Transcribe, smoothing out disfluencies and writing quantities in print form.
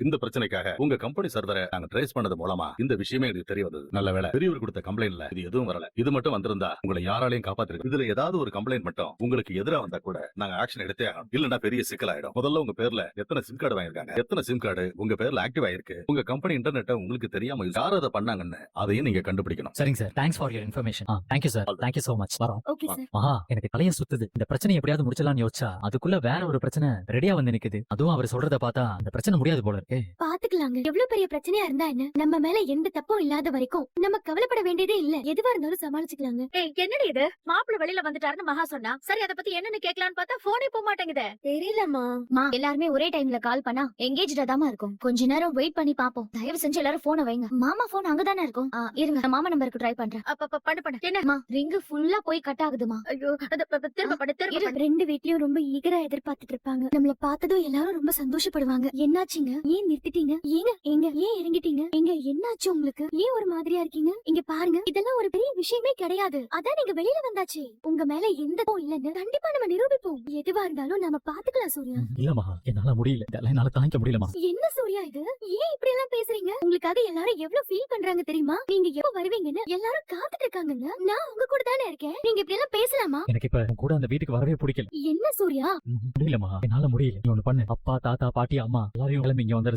இந்த பிரச்சனைக்காக உங்க கம்பெனி சர்வரை நாங்க ட்ரேஸ் பண்ணது மூலமா இந்த விஷயமே எனக்கு தெரிய வந்தது. நல்ல வேளை பெரியவர் கொடுத்த கம்ப்ளைண்ட்ல இது எதுவும் வரல. இது மட்டும் வந்திருந்தா உங்களை யாராலையும் காப்பாத்திருக்கு. இதுல ஏதாவது ஒரு கம்ப்ளைண்ட் மட்டும் உங்களுக்கு எதிரா வந்தா கூட நாங்க ஆக்ஷன் எடுத்தே ஆகணும். இல்லன்னா பெரிய சிக்கலாயிடும். முதல்ல உங்க பேர்ல எத்தனை சிம் கார்டு வாங்கிருக்காங்க, எத்தனை சிம் கார்டு உங்க பேர்ல ஆக்டிவ் ஆயிருக்கு, உங்க கம்பெனி இன்டர்நெட்டை உங்களுக்கு தெரியாம யார் அதை பண்ணாங்கன்னு அதையும் நீங்க கண்டுபிடிக்கணும். சரிங்க sir, thanks for your information. Thank you sir, thank you so much. வரோம். Okay sir. மகா, எனக்கு தலைய சுத்துது. இந்த பிரச்சனை எப்படியாவது முடிச்சலாம்னு யோசிச்சா அதுக்குள்ள வேற ஒரு பிரச்சனை ரெடியா வந்து நிக்குது. அதுவும் அவர் சொல்றத பார்த்தா அந்த பிரச்சனை முடியாது போல இருக்கே. பாத்துக்கலாங்க. எவ்வளவு பெரிய பிரச்சனையா இருந்தா என்ன, நம்ம மேல எந்த தப்பும் இல்லாத வரைக்கும் நம்ம கவலைப்பட வேண்டியதே இல்ல. எதுவா இருந்தாலும் சமாளிச்சுக்கலாங்க. என்னடி இது, மாப்பிள்ள வெளியில வந்துட்டாருன்னு மகா சொன்னா. சரி, அத பத்தி என்னன்னு கேட்கலான்னு பார்த்தா போனே போக மாட்டேங்குதே. தெரியலமா. எல்லாருமே ஒரே டைம்ல கால் பண்ணா எங்கேஜ்டா தான் இருக்கும். கொஞ்ச நேரம் வெயிட் பண்ணி பாப்போம். தயவு செஞ்சு எல்லாரும் போனை வைங்க. மாமா போன் அங்கதானே இருக்கும். இருங்க, நான் மாமா நம்பருக்கு ட்ரை பண்றேன். பண்ணு. என்ன ரிங்கு ஃபுல்லா போய் கட் ஆகுதுமா. ஐயோ, திரும்ப பண்ணு. ரெண்டு வீட்லயும் ரொம்ப ஈகரா எதிர்பார்த்துட்டு இருப்பாங்க. நம்மள பார்த்ததும் எல்லாரும் ரொம்ப சந்தோஷப்படுவாங்க. என்னாச்சுங்க, ஏன் நிறுத்திட்டீங்க, ஏன் இறங்கிட்டீங்க, என்னாச்சு உங்களுக்கு, ஏன் ஒரு மாதிரியா இருக்கீங்க? இங்க பாருங்க, இதெல்லாம் ஒரு பெரிய விஷயமே கிடையாது. அதான் நீங்க வெளியில வந்தாச்சு. உங்க மேல எந்த தப்பும் இல்லன்னு கண்டிப்பா நம்ம நிரூபிப்போம். எதுவா இருந்தாலும் நம்ம பாத்துக்கலாம் சூர்யா. இல்ல மகா, என்னால முடியல. இதெல்லாம் என்னால தாங்கிக்க முடியலமா. என்ன சூர்யா இது, ஏன் இப்படி எல்லாம் பேசுறீங்க? உங்களுக்காக எல்லாரும் எவ்வளவு ஃபீல் பண்றாங்க தெரியுமா? நீங்க எப்ப வருவீங்கன்னு எல்லாரும் காத்துட்டு இருக்காங்கங்க. நான் உங்க கூட தானே இருக்கேன். நீங்க இப்படி எல்லாம் பேசலாமா? எனக்கு இப்ப உன் கூட அந்த வீட்டுக்கு வரவே பிடிக்கல. என்ன சூர்யா? முடியலமா, என்னால முடியல. நீ ஒண்ணு பண்ணு. அப்பா, தாத்தா, பாட்டி, அம்மா எல்லாரையும் கிளம்பி இங்க வந்துரு.